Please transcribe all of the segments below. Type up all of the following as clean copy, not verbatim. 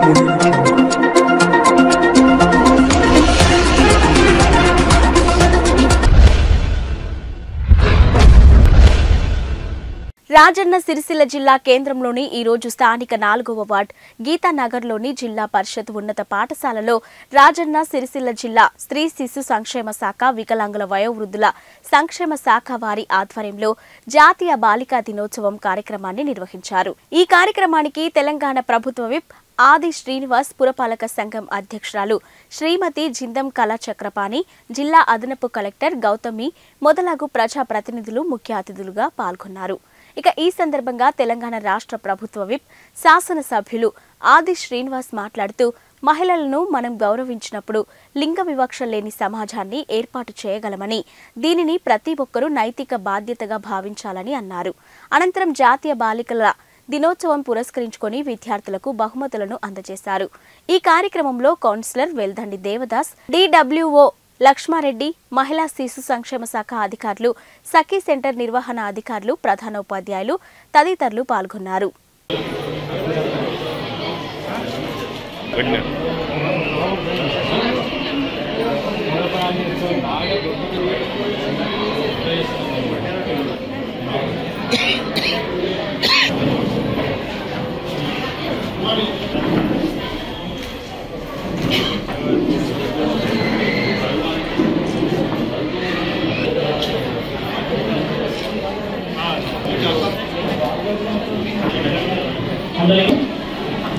రాజన్న సిరిసిల్ల జిల్లా కేంద్రంలోని ఈ రోజు స్థానిక 4వ వార్డ్ గీతానగర్లోని జిల్లా పరిషత్ ఉన్నత పాఠశాలలో రాజన్న సిరిసిల్ల జిల్లా స్త్రీ శిశు సంక్షేమ శాఖ వికలాంగుల వయోవృద్ధుల సంక్షేమ శాఖ వారి ఆధ్వర్యంలో జాతీయ బాలికా దినోత్సవం కార్యక్రమాన్ని నిర్వహించారు. ఈ కార్యక్రమానికి తెలంగాణ ప్రభుత్వ విప్ ఆది శ్రీనివాస్, పురపాలక సంఘం అధ్యక్షురాలు శ్రీమతి జిందం కళా చక్రపాణి, జిల్లా అదనపు కలెక్టర్ గౌతమి మొదలగు ప్రజాప్రతినిధులు ముఖ్య అతిథులుగా పాల్గొన్నారు. ఇక ఈ సందర్భంగా తెలంగాణ రాష్ట్ర ప్రభుత్వ విప్ శాసనసభ్యులు ఆది శ్రీనివాస్ మాట్లాడుతూ మహిళలను మనం గౌరవించినప్పుడు లింగ వివక్ష లేని సమాజాన్ని ఏర్పాటు చేయగలమని, దీనిని ప్రతి ఒక్కరూ నైతిక బాధ్యతగా భావించాలని అన్నారు. అనంతరం జాతీయ బాలికల దినోత్సవం పురస్కరించుకొని విద్యార్థులకు బహుమతులను అందజేశారు. ఈ కార్యక్రమంలో కౌన్సిలర్ వెల్దండి దేవదాస్, DWO లక్ష్మారెడ్డి, మహిళా శిశు సంక్షేమ శాఖ అధికారులు, సఖీ సెంటర్ నిర్వహణ అధికారులు, ప్రధానోపాధ్యాయులు తదితరులు పాల్గొన్నారు.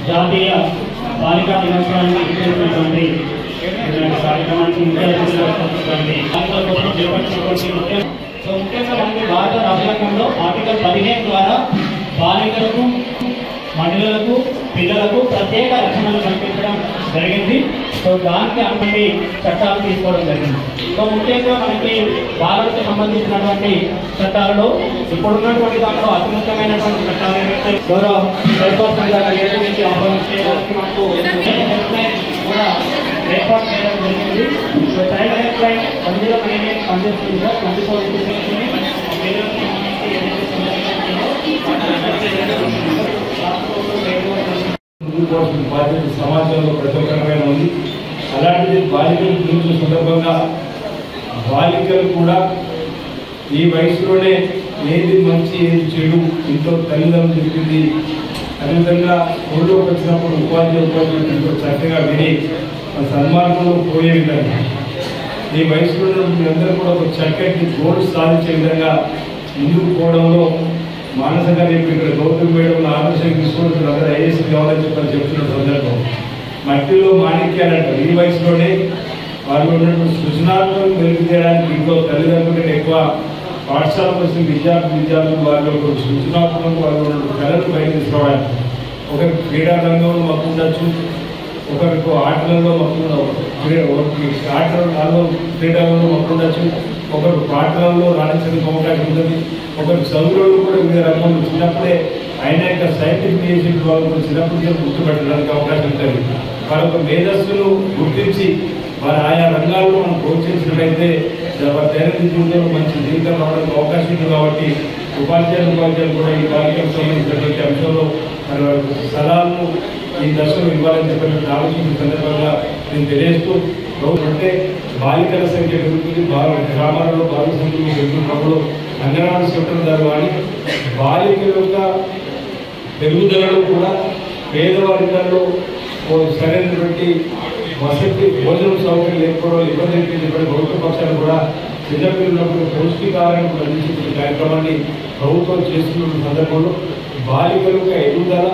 జాతీయ బాలికా దినోత్సవాన్ని ఇచ్చినటువంటి కార్యక్రమానికి ముఖ్యంగా మనకి భారత రాజ్యాంగంలో ఆర్టికల్ 15 ద్వారా బాలికలకు, మహిళలకు, పిల్లలకు ప్రత్యేక రక్షణలు కల్పించడం జరిగింది. సో దానికి అనుకుని చట్టాలు తీసుకోవడం జరిగింది. సో ముఖ్యంగా మనకి బాలలకు సంబంధించినటువంటి చట్టాలలో ఇప్పుడున్నటువంటి దాంట్లో అతి ముఖ్యమైనటువంటి చట్టాలు ఏవైతే గౌరవ చైర్పర్సన్ గారు ఆహ్వానించడానికి మనకు కూడా ఏర్పాటు చేయడం జరిగింది. సో చైల్డ్ హెల్ప్ లైన్ 10 పనిచేస్తుంది సార్. 24 బాధ్యత సమాజంలో ప్రతి ఒక్కరిపైన ఉంది. అలాంటిది బాలికల గురించి సందర్భంగా బాలికలు కూడా ఈ వయసులోనే ఏది మంచి ఏది చెడు ఇంట్లో తల్లిదండ్రులు చెప్పింది, అదేవిధంగా స్కూల్లోకి వచ్చినప్పుడు ఉపాధ్యాయులు చక్కగా విని సన్మార్గంలో పోయే విధంగా ఈ వయసులో మీరందరూ కూడా ఒక చక్కటి గోల్ సాధించే విధంగా ముందుకు పోవడంలో మానసికంగా రేపు ఇక్కడ గౌతమ్ మేడం ఆదర్శంగా తీసుకుంటున్నారు. అందరూ ఐఏఎస్ కావాలని చెప్పని చెప్తున్న సందర్భం మట్టిలో మాణిక్యాలంటారు. ఈ వయసులోనే వాళ్ళు ఉన్నటువంటి సృజనాత్మకం మెరుగు చేయడానికి ఇంట్లో తల్లిదండ్రుల ఎక్కువ పాఠశాలకు వచ్చిన విద్యార్థులు వాళ్ళు సృజనాత్మకం వాళ్ళు కళలు బయట తీసుకోవడానికి ఒకరికి క్రీడా రంగంలో మక్కువ ఉండొచ్చు, ఒకరికి ఆటలలో క్రీడలలో మక్కువ ఉండొచ్చు, ఒకరు పాటలలో రాణించడానికి అవకాశం ఉంటుంది, ఒకరు చదువులలో కూడా వివిధ రంగంలో చిన్నప్పుడే ఆయన యొక్క సైంటిఫిక్ ఏజెంట్ వాళ్ళు చిన్నప్పుడు గుర్తుపెట్టడానికి అవకాశం ఉంటుంది. వారి యొక్క మేధస్సును గుర్తించి వారి ఆయా రంగాల్లో మనం ప్రోత్సహించినట్లయితే వారి దైనందిన జీవితంలో మంచి జీవితం రావడానికి అవకాశం ఉంది. కాబట్టి ఉపాధ్యాయులు కూడా ఈ కార్యక్రమం సంబంధించినటువంటి అంశంలో సలహాలను ఈ దశలో ఇవ్వాలని చెప్పినటువంటి ఆలోచన సందర్భంగా నేను తెలియజేస్తూ, అంటే బాలికల సంఖ్య పెరుగుతుంది. గ్రామాలలో బాలిక సంఖ్య పెరుగుతున్నప్పుడు అంగన్వాడీ సెంటర్ ద్వారా కానీ బాలికల యొక్క పెరుగుదలలో కూడా పేదవారిలో సరైనటువంటి వసతి భోజనం సౌకర్యం లేకపోవడం ఇబ్బంది అనిపించినటువంటి ప్రభుత్వ పక్షాలు కూడా చిన్నపిల్లలకు పౌష్టికాహారం అందించే కార్యక్రమాన్ని ప్రభుత్వం చేస్తున్న సందర్భంలో బాలికల యొక్క ఎదుగుదల,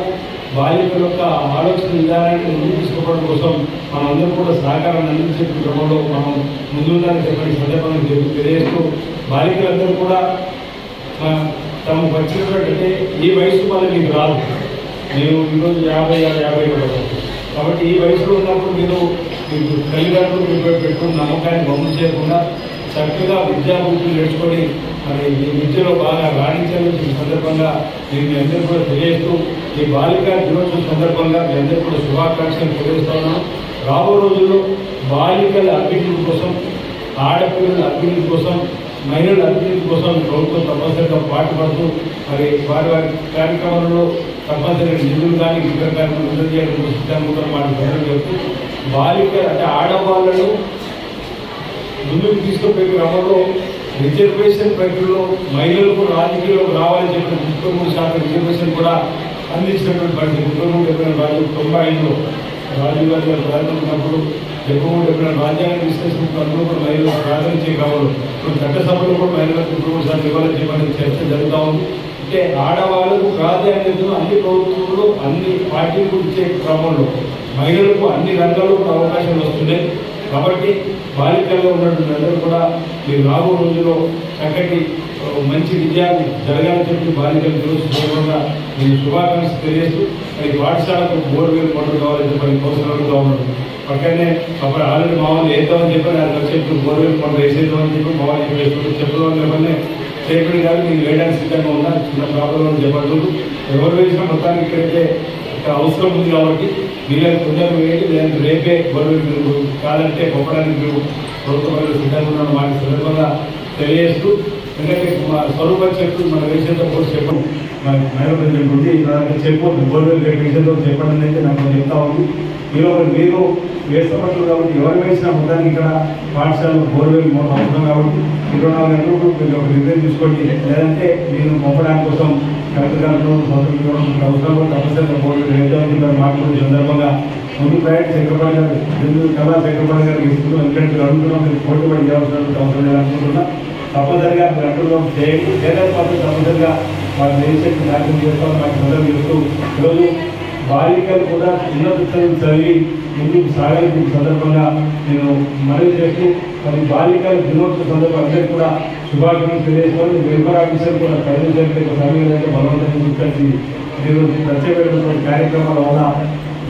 బాలికల యొక్క ఆలోచన విధానాన్ని ముందుకు తీసుకోవడం కోసం మనందరూ కూడా సహకారాన్ని అందించే క్రమంలో మనం ముందుండాలని చెప్పని సందర్భంగా తెలియజేస్తూ, బాలికలందరూ కూడా తమకు వచ్చినటువంటి ఈ వయసు వల్ల మీకు రాదు. నేను ఈరోజు 50 కాబట్టి ఈ వయసులో ఉన్నప్పుడు మీకు తల్లిదండ్రులు పెట్టుకున్న నమ్మకాన్ని బొమ్మ చేయకుండా చక్కగా విద్యాబుద్ధులు నేర్చుకొని మరి ఈ విద్యలో బాగా రాణించాలని సందర్భంగా నేను మీ అందరూ కూడా తెలియజేస్తూ, ఈ బాలికా దినోత్సవం సందర్భంగా మీ అందరూ కూడా శుభాకాంక్షలు తెలియజేస్తున్నాను. రాబో రోజుల్లో బాలికల అభివృద్ధి కోసం, ఆడపిల్లల అభివృద్ధి కోసం, మహిళల అభివృద్ధి కోసం ప్రభుత్వం తప్పనిసరిగా పాటుపడుతూ మరి వారి కార్యక్రమాలలో తప్పనిసరిగా నిధులు కానీ ఇతర కార్యక్రమాలు విడుదల చేయడం సిద్ధంగా కూడా మాకు ప్రజలు చెప్తూ బాలికలు అంటే ఆడవాళ్ళను ముందుకు తీసుకుపోయే క్రమంలో రిజర్వేషన్ ప్రక్రియలో మహిళలకు రాజకీయంలో రావాలని చెప్పిన 33% రిజర్వేషన్ కూడా అందించినటువంటి పరిస్థితి 1995లో రాజీవ్ గాంధీ గారు ప్రధానమంత్రి ఉన్నప్పుడు 73 రాజ్యాంగ విశ్లేషణ అందరూ కూడా మహిళలకు ప్రాధాన్యత కావాలి. ఇప్పుడు చట్టసభలో కూడా మహిళలకు 33% ఇవ్వాలని చెప్పని చర్చ జరుగుతూ ఉంది. అంటే ఆడవాళ్లకు ప్రాధాన్యతను అన్ని ప్రభుత్వంలో అన్ని పార్టీలకు ఇచ్చే క్రమంలో మహిళలకు అన్ని రంగాల్లో కూడా అవకాశాలు వస్తున్నాయి. కాబట్టి బాలికల్లో ఉన్నటువంటి అందరూ కూడా మీరు రాబో రోజుల్లో చక్కటి మంచి విజయాలు జరగాలని చెప్పి బాలికలు సందర్భంగా నేను శుభాకాంక్షలు తెలియజేస్తూ మరి పాఠశాలకు బోర్వెల్ మోటార్ కావాలని చెప్పి కోసంగా ఉన్నాడు. పక్కనే అప్పుడు ఆల్రెడీ మామూలు వేద్దామని చెప్పి నాకు వచ్చి బోర్వెల్ మోటార్ వేసేద్దామని చెప్పి మామూలు చెప్పడం వల్ల చేయడం కాదు నేను వేయడానికి సిద్ధంగా ఉన్నా. చిన్న ప్రాబ్లం చెప్పట్లేదు. ఎవరు వేసినా మొత్తానికి ఇక్కడైతే అవసరం ఉంది కాబట్టి వీళ్ళకి కొంచెం వేయండి, లేదంటే రేపే బోర్వెల్ కాదంటే పంపడానికి మేము ప్రభుత్వం సిద్ధంగా ఉన్నాను మాకు సందర్భంగా తెలియజేస్తూ ఎందుకంటే మా స్వరూపం చెప్పు మన విషయంతో కూడా చెప్పండి మన మేడం ఉంది చెప్పొద్దు బోర్వెల్ విషయంతో చెప్పండి అయితే నాకు చెప్తా ఉంది. మీరు వేస్తామంటారు కాబట్టి ఎవరు వేసినా మొత్తానికి ఇక్కడ పాఠశాలలో బోర్వెల్ అవసరం కాబట్టి 24 గంటలు మీరు ఒక నిర్ణయం తీసుకోండి. లేదంటే మీరు పంపడానికి కోసం కలెక్టర్ గారు అవసరం తప్పనిసరిగా బోర్వెల్ వేద్దామని మాట్లాడే సందర్భంగా ముందు ప్రయాణం చక్రపాణి గారు కళా చక్రపాణి గారికి ఇస్తున్నాం. ఎందుకంటే మీరు అడుగుతున్నాం మీరు పోటీ పడి చేయాల్సిన అవసరం లేదనుకుంటున్నా. తప్పనిసరిగా మీరు అంటున్నాం చేయండి. లేదా మాత్రం తప్పనిసరిగా వాళ్ళు వేసేట్టు కార్యక్రమం చేస్తాం. మాకు సందర్భం చేస్తూ ఈరోజు బాలికలు కూడా ఉన్నత చదువులు చదివి ముందుకు సాగాలని సందర్భంగా నేను మనవి చేస్తూ మరి బాలికల దినోత్సవ సందర్భంగా అందరికీ కూడా శుభాకాంక్షలు తెలియజేసుకోవాలి. వెల్ఫేర్ ఆఫీసర్ కూడా ప్రజలకు సమయంలో బలవంతంగా తీసుకొచ్చి ఈరోజు ప్రత్యేకమైనటువంటి కార్యక్రమాల వల్ల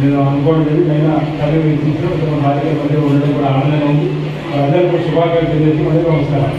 నేను అనుకోవడం జరిగింది. అయినా సమయం ఇచ్చిన బాలికల మధ్య ఉండడం కూడా ఆనందంగా ఉంది. అందరికీ శుభాకాంక్షలు తెలియజేసి మళ్ళీ నమస్కారం.